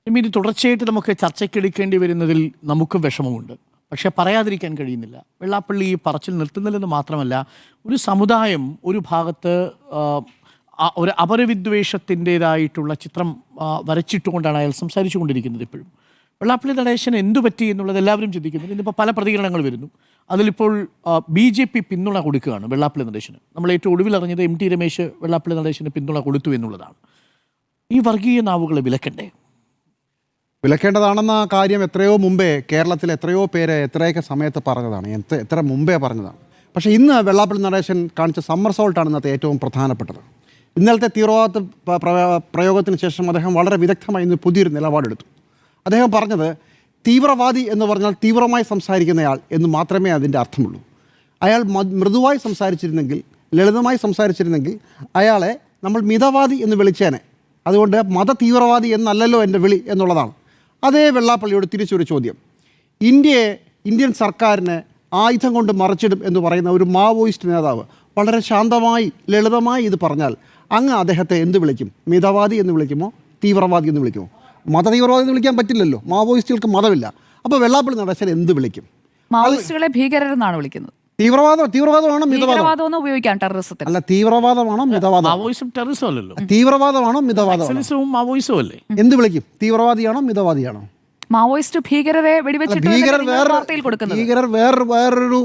ഇത് തുടർച്ചയായിട്ട് നമുക്ക് ചർച്ചയ്ക്കെടുക്കേണ്ടി വരുന്നതിൽ നമുക്ക് വിഷമമുണ്ട്. പക്ഷേ പറയാതിരിക്കാൻ കഴിയുന്നില്ല. വെള്ളാപ്പള്ളി ഈ പറച്ചിൽ നിർത്തുന്നില്ലെന്ന് മാത്രമല്ല, ഒരു സമുദായം ഒരു ഭാഗത്ത് ഒരു അപരവിദ്വേഷത്തിൻ്റെതായിട്ടുള്ള ചിത്രം വരച്ചിട്ടുകൊണ്ടാണ് അയാൾ സംസാരിച്ചു കൊണ്ടിരിക്കുന്നത്. ഇപ്പോഴും വെള്ളാപ്പള്ളി നടേശന് എന്തു പറ്റി എന്നുള്ളത് എല്ലാവരും ചിന്തിക്കുന്നുണ്ട്. ഇന്നിപ്പോൾ പല പ്രതികരണങ്ങൾ വരുന്നു. അതിലിപ്പോൾ BJP പിന്തുണ കൊടുക്കുകയാണ് വെള്ളാപ്പള്ളി നടേശന്. നമ്മൾ ഏറ്റവും ഒടുവിൽ അറിഞ്ഞത് MT രമേശ് വെള്ളാപ്പള്ളി നടേശന് പിന്തുണ കൊടുത്തു എന്നുള്ളതാണ്. ഈ വർഗീയ നാവുകളെ വിലക്കണ്ടേ? വിലക്കേണ്ടതാണെന്ന കാര്യം എത്രയോ മുമ്പേ കേരളത്തിൽ എത്രയോ പേര് എത്രയൊക്കെ സമയത്ത് പറഞ്ഞതാണ്, എത്ര മുമ്പേ പറഞ്ഞതാണ്. പക്ഷേ ഇന്ന് വെള്ളാപ്പള്ളി നടേശൻ കാണിച്ച സമ്മർസോൾട്ടാണ് ഇന്നത്തെ ഏറ്റവും പ്രധാനപ്പെട്ടത്. ഇന്നലത്തെ തീവ്രവാദ പ്രയോഗത്തിന് ശേഷം അദ്ദേഹം വളരെ വിദഗ്ധമായി ഇന്ന് പുതിയൊരു നിലപാടെടുത്തു. അദ്ദേഹം പറഞ്ഞത് തീവ്രവാദി എന്ന് പറഞ്ഞാൽ തീവ്രമായി സംസാരിക്കുന്നയാൾ എന്ന് മാത്രമേ അതിൻ്റെ അർത്ഥമുള്ളൂ. അയാൾ മൃദുവായി സംസാരിച്ചിരുന്നെങ്കിൽ, ലളിതമായി സംസാരിച്ചിരുന്നെങ്കിൽ അയാളെ നമ്മൾ മിതവാദി എന്ന് വിളിച്ചേനെ. അതുകൊണ്ട് മത തീവ്രവാദി എന്നല്ലല്ലോ എൻ്റെ വിളി എന്നുള്ളതാണ്. അതേ വെള്ളാപ്പള്ളിയോട് തിരിച്ചൊരു ചോദ്യം. ഇന്ത്യൻ സർക്കാരിനെ ആയുധം കൊണ്ട് മറിച്ചിടും എന്ന് പറയുന്ന ഒരു മാവോയിസ്റ്റ് നേതാവ് വളരെ ശാന്തമായി ലളിതമായി ഇത് പറഞ്ഞാൽ അങ്ങ് അദ്ദേഹത്തെ എന്ത് വിളിക്കും? മിതവാദി എന്ന് വിളിക്കുമോ, തീവ്രവാദി എന്ന് വിളിക്കുമോ? മത തീവ്രവാദി എന്ന് വിളിക്കാൻ പറ്റില്ലല്ലോ, മാവോയിസ്റ്റുകൾക്ക് മതമില്ല. അപ്പോൾ വെള്ളാപ്പള്ളി നടേശൻ എന്ത് വിളിക്കും? മാവോയിസ്റ്റുകളെ തീവ്രവാദമാണോ മിതവാദമാണോ? ഉപയോഗിക്കാം ടെററിസത്തിന്. അല്ല, തീവ്രവാദമാണോ മിതവാദമാണോ? തീവ്രവാദമാണോ മിതവാദമാണോ? എന്ത് വിളിക്കും? തീവ്രവാദിയാണോ മിതവാദിയാണോ? മാവോയിസ്റ്റ് ഭീകരരെ ഭീകരർ വേറൊരു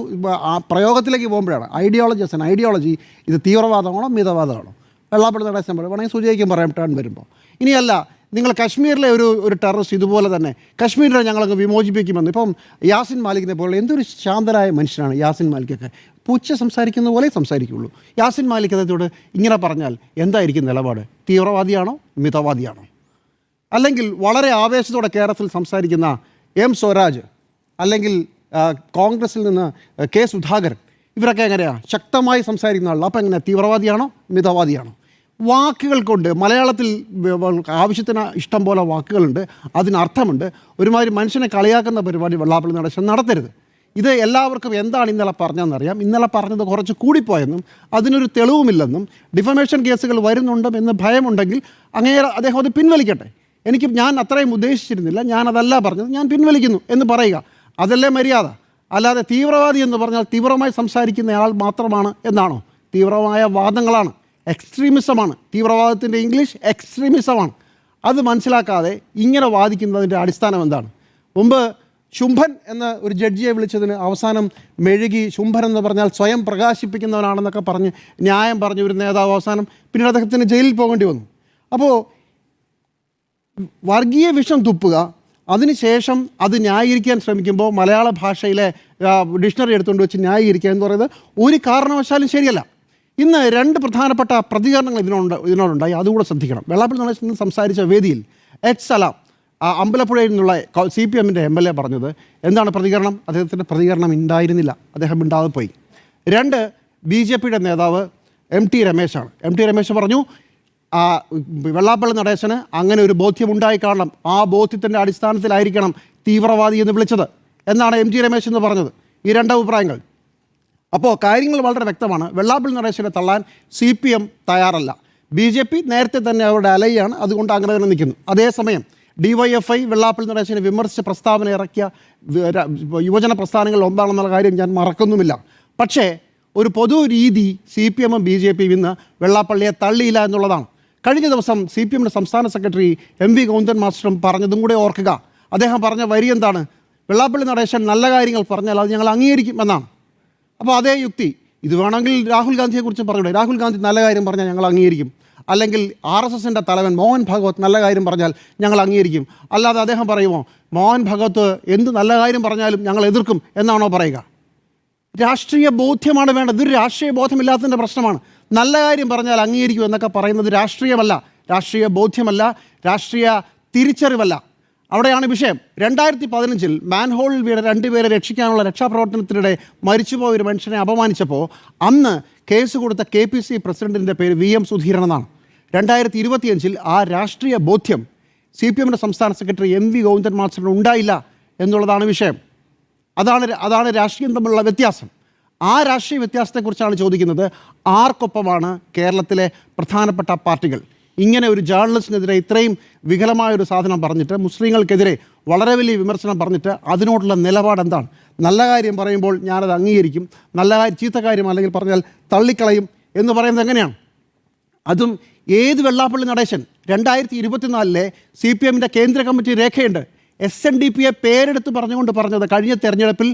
പ്രയോഗത്തിലേക്ക് പോകുമ്പോഴാണ് ഐഡിയോളജി ഇത് തീവ്രവാദമാണോ മിതവാദമാണോ? വെള്ളാപ്പള്ളി നടേശൻ വേണമെങ്കിൽ സൂചിക്കും പറയാൻ വരുമ്പോൾ. ഇനിയല്ല, നിങ്ങൾ കശ്മീരിലെ ഒരു ടെററിസ്റ്റ് ഇതുപോലെ തന്നെ കശ്മീരിനെ ഞങ്ങളങ്ങ് വിമോചിപ്പിക്കുമെന്ന്. ഇപ്പം യാസിൻ മാലിക്കിനെ പോലെ എന്തൊരു ശാന്തരായ മനുഷ്യനാണ് യാസിൻ മാലിക്കൊക്കെ. പൂച്ച സംസാരിക്കുന്ന പോലെ സംസാരിക്കുകയുള്ളൂ. യാസിൻ മാലിക് അദ്ദേഹത്തോട് ഇങ്ങനെ പറഞ്ഞാൽ എന്തായിരിക്കും നിലപാട്? തീവ്രവാദിയാണോ മിതവാദിയാണോ? അല്ലെങ്കിൽ വളരെ ആവേശത്തോടെ കേരളത്തിൽ സംസാരിക്കുന്ന M സ്വരാജ്, അല്ലെങ്കിൽ കോൺഗ്രസിൽ നിന്ന് K സുധാകരൻ, ഇവരൊക്കെ എങ്ങനെയാണ് ശക്തമായി സംസാരിക്കുന്ന ആൾ? അപ്പോൾ എങ്ങനെ, തീവ്രവാദിയാണോ മിതവാദിയാണോ? വാക്കുകൾ കൊണ്ട് മലയാളത്തിൽ ആവശ്യത്തിന് ഇഷ്ടം പോലെ വാക്കുകളുണ്ട്, അതിനർത്ഥമുണ്ട്. ഒരുമാതിരി മനുഷ്യനെ കളിയാക്കുന്ന പരിപാടി വെള്ളാപ്പള്ളി നടേശൻ നടത്തരുത്. ഇത് എല്ലാവർക്കും എന്താണ് ഇന്നലെ പറഞ്ഞതെന്നറിയാം. ഇന്നലെ പറഞ്ഞത് കുറച്ച് കൂടിപ്പോയെന്നും അതിനൊരു തെളിവുമില്ലെന്നും ഡിഫമേഷൻ കേസുകൾ വരുന്നുണ്ടും എന്ന് ഭയമുണ്ടെങ്കിൽ അദ്ദേഹം അത് പിൻവലിക്കട്ടെ. ഞാൻ അത്രയും ഉദ്ദേശിച്ചിരുന്നില്ല, ഞാനതല്ല പറഞ്ഞത്, ഞാൻ പിൻവലിക്കുന്നു എന്ന് പറയുക. അതല്ലേ മര്യാദ. അല്ലാതെ തീവ്രവാദി എന്ന് പറഞ്ഞാൽ തീവ്രമായി സംസാരിക്കുന്നയാൾ മാത്രമാണ് എന്നാണോ? തീവ്രമായ വാദങ്ങളാണ്, എക്സ്ട്രീമിസമാണ്. തീവ്രവാദത്തിൻ്റെ ഇംഗ്ലീഷ് എക്സ്ട്രീമിസമാണ്. അത് മനസ്സിലാക്കാതെ ഇങ്ങനെ വാദിക്കുന്നതിൻ്റെ അടിസ്ഥാനം എന്താണ്? മുമ്പ് ശുംഭൻ എന്ന ഒരു ജഡ്ജിയെ വിളിച്ചതിന് അവസാനം മെഴുകി ശുംഭൻ എന്ന് പറഞ്ഞാൽ സ്വയം പ്രകാശിപ്പിക്കുന്നവനാണെന്നൊക്കെ പറഞ്ഞ് ന്യായം പറഞ്ഞ ഒരു നേതാവ് അവസാനം പിന്നീട് അദ്ദേഹത്തിന് ജയിലിൽ പോകേണ്ടി വന്നു. അപ്പോൾ വർഗീയ വിഷം തുപ്പുക, അതിനുശേഷം അത് ന്യായീകരിക്കാൻ ശ്രമിക്കുമ്പോൾ മലയാള ഭാഷയിലെ ഡിക്ഷണറി എടുത്തുകൊണ്ട് വെച്ച് ന്യായീകരിക്കുക എന്ന് പറയുന്നത് ഒരു കാരണവശാലും ശരിയല്ല. ഇന്ന് രണ്ട് പ്രധാനപ്പെട്ട പ്രതികരണങ്ങൾ ഇതിനോടുണ്ടായി, അതുകൂടെ ശ്രദ്ധിക്കണം. വെള്ളാപ്പള്ളി നടേശൻ സംസാരിച്ച വേദിയിൽ സലാം അമ്പലപ്പുഴയിൽ നിന്നുള്ള CPMൻ്റെ MLA പറഞ്ഞത് എന്താണ് പ്രതികരണം? അദ്ദേഹത്തിൻ്റെ പ്രതികരണം ഉണ്ടായിരുന്നില്ല, അദ്ദേഹം ഉണ്ടാതെ പോയി. 2, BJPയുടെ നേതാവ് MT രമേശാണ്. MT രമേശ് പറഞ്ഞു വെള്ളാപ്പള്ളി നടേശന് അങ്ങനെ ഒരു ബോധ്യമുണ്ടായി കാണണം, ആ ബോധ്യത്തിൻ്റെ അടിസ്ഥാനത്തിലായിരിക്കണം തീവ്രവാദി എന്ന് വിളിച്ചത് എന്നാണ് MT രമേശ് എന്ന് പറഞ്ഞത്. ഈ 2 അഭിപ്രായങ്ങൾ. അപ്പോൾ കാര്യങ്ങൾ വളരെ വ്യക്തമാണ്. വെള്ളാപ്പള്ളി നടേശനെ തള്ളാൻ CPM തയ്യാറല്ല. BJP നേരത്തെ തന്നെ അവരുടെ അലയാണ്, അതുകൊണ്ട് അങ്ങനെ തന്നെ നിൽക്കുന്നു. അതേസമയം DYFI വെള്ളാപ്പള്ളി നടേശനെ വിമർശിച്ച പ്രസ്താവന ഇറക്കിയ യുവജന പ്രസ്ഥാനങ്ങളിൽ ഒന്നാണെന്നുള്ള കാര്യം ഞാൻ മറക്കുന്നുമില്ല. പക്ഷേ ഒരു പൊതു രീതി CPMും BJPയും ഇന്ന് വെള്ളാപ്പള്ളിയെ തള്ളിയില്ല എന്നുള്ളതാണ്. കഴിഞ്ഞ ദിവസം CPMൻ്റെ സംസ്ഥാന സെക്രട്ടറി MV ഗോവിന്ദൻ മാസ്റ്ററും പറഞ്ഞതും കൂടെ ഓർക്കുക. അദ്ദേഹം പറഞ്ഞ വരി എന്താണ്? വെള്ളാപ്പള്ളി നടേശൻ നല്ല കാര്യങ്ങൾ പറഞ്ഞാൽ അത് ഞങ്ങൾ അംഗീകരിക്കും എന്നാണ്. അപ്പോൾ അതേ യുക്തി ഇത് വേണമെങ്കിൽ രാഹുൽ ഗാന്ധിയെക്കുറിച്ച് പറഞ്ഞൂടെ? രാഹുൽ ഗാന്ധി നല്ല കാര്യം പറഞ്ഞാൽ ഞങ്ങൾ അംഗീകരിക്കും. അല്ലെങ്കിൽ RSSൻ്റെ തലവൻ മോഹൻ ഭാഗവത് നല്ല കാര്യം പറഞ്ഞാൽ ഞങ്ങൾ അംഗീകരിക്കും. അല്ലാതെ അദ്ദേഹം പറയുമോ മോഹൻ ഭാഗവത് എന്ത് നല്ല കാര്യം പറഞ്ഞാലും ഞങ്ങൾ എതിർക്കും എന്നാണോ പറയുക? രാഷ്ട്രീയ ബോധ്യമാണ് വേണ്ടത്. ഇതൊരു രാഷ്ട്രീയ ബോധമില്ലാത്തതിൻ്റെ പ്രശ്നമാണ്. നല്ല കാര്യം പറഞ്ഞാൽ അംഗീകരിക്കും എന്നൊക്കെ പറയുന്നത് രാഷ്ട്രീയമല്ല, രാഷ്ട്രീയ ബോധ്യമല്ല, രാഷ്ട്രീയ തിരിച്ചറിവല്ല. അവിടെയാണ് വിഷയം. 2015 മാൻഹോളിൽ വീണ 2 പേരെ രക്ഷിക്കാനുള്ള രക്ഷാപ്രവർത്തനത്തിനിടെ മരിച്ചുപോയ ഒരു മനുഷ്യനെ അപമാനിച്ചപ്പോൾ അന്ന് കേസ് കൊടുത്ത KPC പ്രസിഡൻറ്റിൻ്റെ പേര് VM സുധീരൻ എന്നാണ്. 2025 ആ രാഷ്ട്രീയ ബോധ്യം CPMൻ്റെ സംസ്ഥാന സെക്രട്ടറി MV ഗോവിന്ദൻ മാസ്റ്ററിന് ഉണ്ടായില്ല എന്നുള്ളതാണ് വിഷയം. അതാണ് രാഷ്ട്രീയം തമ്മിലുള്ള വ്യത്യാസം. ആ രാഷ്ട്രീയ വ്യത്യാസത്തെക്കുറിച്ചാണ് ചോദിക്കുന്നത്. ആർക്കൊപ്പമാണ് കേരളത്തിലെ പ്രധാനപ്പെട്ട പാർട്ടികൾ? ഇങ്ങനെ ഒരു ജേർണലിസ്റ്റിനെതിരെ ഇത്രയും വികലമായൊരു സാധനം പറഞ്ഞിട്ട്, മുസ്ലിങ്ങൾക്കെതിരെ വളരെ വലിയ വിമർശനം പറഞ്ഞിട്ട് അതിനോടുള്ള നിലപാട് എന്താണ്? നല്ല കാര്യം പറയുമ്പോൾ ഞാനത് അംഗീകരിക്കും, നല്ല കാര്യം ചീത്ത കാര്യം അല്ലെങ്കിൽ പറഞ്ഞാൽ തള്ളിക്കളയും എന്ന് പറയുന്നത് എങ്ങനെയാണ്? അതും ഏത് വെള്ളാപ്പള്ളി നടേശൻ 2024 CPM കേന്ദ്ര കമ്മിറ്റി രേഖയുണ്ട്. SNDPയെ പേരെടുത്ത് പറഞ്ഞുകൊണ്ട് പറഞ്ഞത് കഴിഞ്ഞ തെരഞ്ഞെടുപ്പിൽ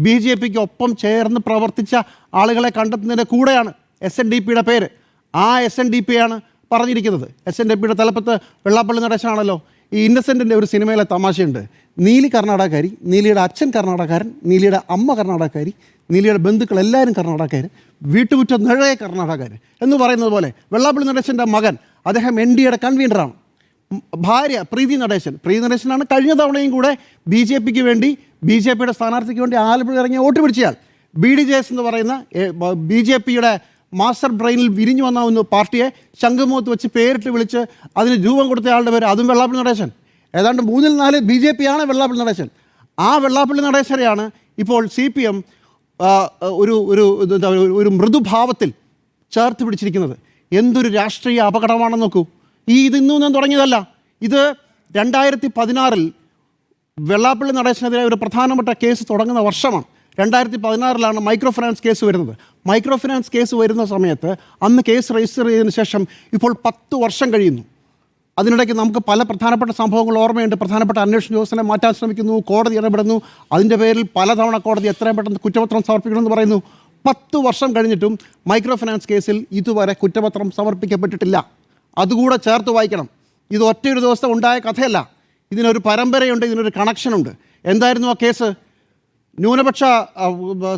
BJPക്ക് ഒപ്പം ചേർന്ന് പ്രവർത്തിച്ച ആളുകളെ കണ്ടെത്തുന്നതിൻ്റെ കൂടെയാണ് SNDPയുടെ പേര്. ആ SNDPയാണ് പറഞ്ഞിരിക്കുന്നത്. SNDPയുടെ തലപ്പത്ത് വെള്ളാപ്പള്ളി നടേശനാണല്ലോ. ഈ ഇന്നസെൻറ്റിൻ്റെ ഒരു സിനിമയിലെ തമാശയുണ്ട്. നീലി കർണാടകക്കാരി, നീലിയുടെ അച്ഛൻ കർണാടകക്കാരൻ, നീലിയുടെ അമ്മ കർണാടകക്കാരി, നീലിയുടെ ബന്ധുക്കൾ എല്ലാവരും കർണാടകക്കാർ, വീട്ടുമുറ്റ നിഴയെ കർണാടകക്കാർ എന്ന് പറയുന്നത് പോലെ വെള്ളാപ്പള്ളി നടേശൻ്റെ മകൻ, അദ്ദേഹം NDAയുടെ കൺവീനറാണ്. ഭാര്യ പ്രീതി നടേശനാണ് കഴിഞ്ഞ തവണയും കൂടെ BJPക്ക് വേണ്ടി, BJPയുടെ സ്ഥാനാർത്ഥിക്ക് വേണ്ടി ആലപ്പുഴ ഇറങ്ങിയ വോട്ട് പിടിച്ചയാൾ. BDJS എന്ന് പറയുന്ന BJPയുടെ മാസ്റ്റർ ബ്രെയിനിൽ വിരിഞ്ഞു വന്ന ഒന്ന് പാർട്ടിയെ ശംഖുമുഖത്ത് വെച്ച് പേരിട്ട് വിളിച്ച് അതിന് രൂപം കൊടുത്ത ആളുടെ പേര് അതും വെള്ളാപ്പള്ളി നടേശൻ. ഏതാണ്ട് 3-4 BJP ആണ് വെള്ളാപ്പള്ളി നടേശൻ. ആ വെള്ളാപ്പള്ളി നടേശനെയാണ് ഇപ്പോൾ CPM ഒരു മൃദുഭാവത്തിൽ ചേർത്ത് പിടിച്ചിരിക്കുന്നത്. എന്തൊരു രാഷ്ട്രീയ അപകടമാണെന്ന് നോക്കൂ. ഇതിന്നും തുടങ്ങിയതല്ല. ഇത് 2016 വെള്ളാപ്പള്ളി നടേശനെതിരെ ഒരു പ്രധാനപ്പെട്ട കേസ് തുടങ്ങുന്ന വർഷമാണ്. 2016 മൈക്രോ ഫിനാൻസ് കേസ് വരുന്നത്. മൈക്രോ ഫിനാൻസ് കേസ് വരുന്ന സമയത്ത് അന്ന് കേസ് രജിസ്റ്റർ ചെയ്തതിന് ശേഷം ഇപ്പോൾ 10 വർഷം കഴിയുന്നു. അതിനിടയ്ക്ക് നമുക്ക് പല പ്രധാനപ്പെട്ട സംഭവങ്ങൾ ഓർമ്മയുണ്ട്. പ്രധാനപ്പെട്ട അന്വേഷണ ഉദ്യോഗസ്ഥനെ മാറ്റാൻ ശ്രമിക്കുന്നു, കോടതി ഇടപെടുന്നു, അതിൻ്റെ പേരിൽ പലതവണ കോടതി എത്രയും പെട്ടെന്ന് കുറ്റപത്രം സമർപ്പിക്കണമെന്ന് പറയുന്നു. 10 വർഷം കഴിഞ്ഞിട്ടും മൈക്രോ ഫിനാൻസ് കേസിൽ ഇതുവരെ കുറ്റപത്രം സമർപ്പിക്കപ്പെട്ടിട്ടില്ല. അതുകൂടെ ചേർത്ത് വായിക്കണം. ഇത് ഒറ്റയൊരു ദിവസം ഉണ്ടായ കഥയല്ല. ഇതിനൊരു പരമ്പരയുണ്ട്, ഇതിനൊരു കണക്ഷനുണ്ട്. എന്തായിരുന്നു ആ കേസ്? ന്യൂനപക്ഷ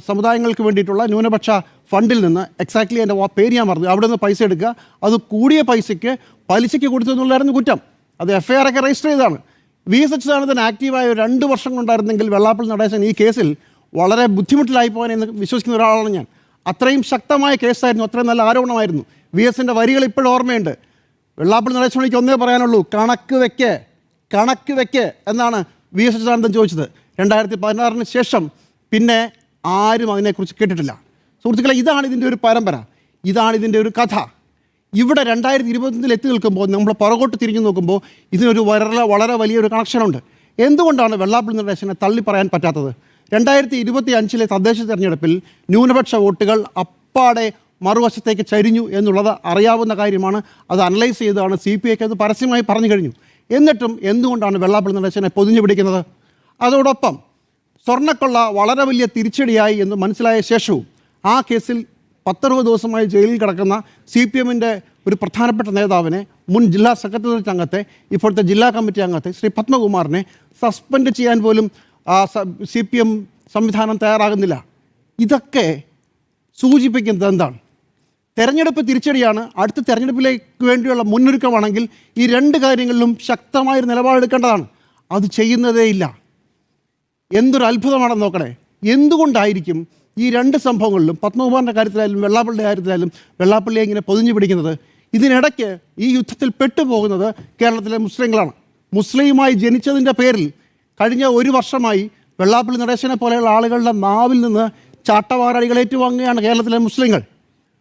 സമുദായങ്ങൾക്ക് വേണ്ടിയിട്ടുള്ള ന്യൂനപക്ഷ ഫണ്ടിൽ നിന്ന്, എക്സാക്ട്ലി എൻ്റെ പേര് ഞാൻ പറഞ്ഞു, അവിടെ നിന്ന് പൈസ എടുക്കുക, അത് കൂടിയ പൈസയ്ക്ക് പലിശയ്ക്ക് കൊടുത്തു എന്നുള്ളതായിരുന്നു കുറ്റം. അത് FIR ഒക്കെ രജിസ്റ്റർ ചെയ്തതാണ്. VS അച്യുതാനന്ദൻ ആക്റ്റീവായ 2 വർഷം കൊണ്ടായിരുന്നെങ്കിൽ വെള്ളാപ്പള്ളി നടേശൻ ഈ കേസിൽ വളരെ ബുദ്ധിമുട്ടിലായി പോകാനെന്ന് വിശ്വസിക്കുന്ന ഒരാളാണ് ഞാൻ. അത്രയും ശക്തമായ കേസായിരുന്നു, അത്രയും നല്ല ആരോപണമായിരുന്നു. VSൻ്റെ വരികൾ ഇപ്പോഴും ഓർമ്മയുണ്ട്. വെള്ളാപ്പള്ളി നടേശനിക്ക് ഒന്നേ പറയാനുള്ളൂ, കണക്ക് വെക്ക് എന്നാണ് VS അച്യുതാനന്ദൻ ചോദിച്ചത്. 2016 ശേഷം പിന്നെ ആരും അതിനെക്കുറിച്ച് കേട്ടിട്ടില്ല. സുഹൃത്തുക്കളെ, ഇതാണ് ഇതിൻ്റെ ഒരു പരമ്പര, ഇതാണ് ഇതിൻ്റെ ഒരു കഥ. ഇവിടെ 2021 എത്തി നിൽക്കുമ്പോൾ നമ്മൾ പുറകോട്ട് തിരിഞ്ഞു നോക്കുമ്പോൾ ഇതിനൊരു വളരെ വലിയൊരു കണക്ഷനുണ്ട്. എന്തുകൊണ്ടാണ് വെള്ളാപ്പള്ളി നടേശനെ തള്ളി പറയാൻ പറ്റാത്തത്? 2025 തദ്ദേശ തെരഞ്ഞെടുപ്പിൽ ന്യൂനപക്ഷ വോട്ടുകൾ അപ്പാടെ മറുവശത്തേക്ക് ചരിഞ്ഞു എന്നുള്ളത് അറിയാവുന്ന കാര്യമാണ്. അത് അനലൈസ് ചെയ്തതാണ്. CPIക്ക് അത് പരസ്യമായി പറഞ്ഞു കഴിഞ്ഞു. എന്നിട്ടും എന്തുകൊണ്ടാണ് വെള്ളാപ്പള്ളി നടേശനെ പൊതിഞ്ഞു പിടിക്കുന്നത്? അതോടൊപ്പം സ്വർണ്ണക്കൊള്ള വളരെ വലിയ തിരിച്ചടിയായി എന്ന് മനസ്സിലായ ശേഷവും ആ കേസിൽ 10-60 ദിവസമായി ജയിലിൽ കിടക്കുന്ന CPMൻ്റെ ഒരു പ്രധാനപ്പെട്ട നേതാവിനെ, മുൻ ജില്ലാ സെക്രട്ടേറിയറ്റ് അംഗത്തെ, ഇപ്പോഴത്തെ ജില്ലാ കമ്മിറ്റി അംഗത്തെ ശ്രീ പത്മകുമാറിനെ സസ്പെൻഡ് ചെയ്യാൻ പോലും CPM സംവിധാനം തയ്യാറാകുന്നില്ല. ഇതൊക്കെ സൂചിപ്പിക്കുന്നത് എന്താണ്? തെരഞ്ഞെടുപ്പ് തിരിച്ചടിയാണ്. അടുത്ത തെരഞ്ഞെടുപ്പിലേക്ക് വേണ്ടിയുള്ള മുന്നൊരുക്കമാണെങ്കിൽ ഈ 2 കാര്യങ്ങളിലും ശക്തമായൊരു നിലപാടെടുക്കേണ്ടതാണ്. അത് ചെയ്യുന്നതേയില്ല. എന്തൊരു അത്ഭുതമാണെന്ന് നോക്കണേ. എന്തുകൊണ്ടായിരിക്കും ഈ 2 സംഭവങ്ങളിലും, പത്മകുമാറിൻ്റെ കാര്യത്തിലായാലും വെള്ളാപ്പള്ളിയുടെ കാര്യത്തിലായാലും, വെള്ളാപ്പള്ളിയെ ഇങ്ങനെ പൊതിഞ്ഞു പിടിക്കുന്നത്? ഇതിനിടയ്ക്ക് ഈ യുദ്ധത്തിൽ പെട്ടുപോകുന്നത് കേരളത്തിലെ മുസ്ലിങ്ങളാണ്. മുസ്ലിമായി ജനിച്ചതിൻ്റെ പേരിൽ കഴിഞ്ഞ 1 വർഷമായി വെള്ളാപ്പള്ളി നടേശനെ പോലെയുള്ള ആളുകളുടെ നാവിൽ നിന്ന് ചാട്ടവാറടികൾ ഏറ്റുവാങ്ങുകയാണ് കേരളത്തിലെ മുസ്ലിങ്ങൾ.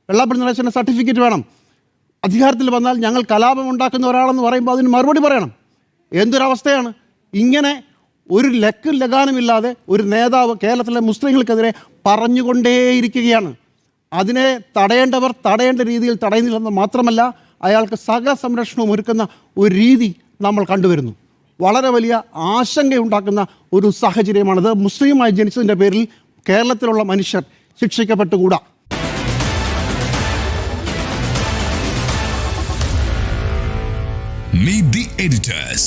വെള്ളാപ്പള്ളി നടേശന് സർട്ടിഫിക്കറ്റ് വേണം, അധികാരത്തിൽ വന്നാൽ ഞങ്ങൾ കലാപം ഉണ്ടാക്കുന്ന ഒരാളെന്ന് പറയുമ്പോൾ അതിന് മറുപടി പറയണം. എന്തൊരവസ്ഥയാണ്! ഇങ്ങനെ ഒരു ലക്കും ലഗാനുമില്ലാതെ ഒരു നേതാവ് കേരളത്തിലെ മുസ്ലിങ്ങൾക്കെതിരെ പറഞ്ഞുകൊണ്ടേയിരിക്കുകയാണ്. അതിനെ തടയേണ്ടവർ തടയേണ്ട രീതിയിൽ തടയുന്നില്ലെന്ന് മാത്രമല്ല, അയാൾക്ക് സകല സംരക്ഷണവും ഒരുക്കുന്ന ഒരു രീതി നമ്മൾ കണ്ടുവരുന്നു. വളരെ വലിയ ആശങ്കയുണ്ടാക്കുന്ന ഒരു സാഹചര്യമാണിത്. മുസ്ലിമായി ജനിച്ചതിൻ്റെ പേരിൽ കേരളത്തിലുള്ള മനുഷ്യർ ശിക്ഷിക്കപ്പെട്ടുകൂടാ. Meet the editors.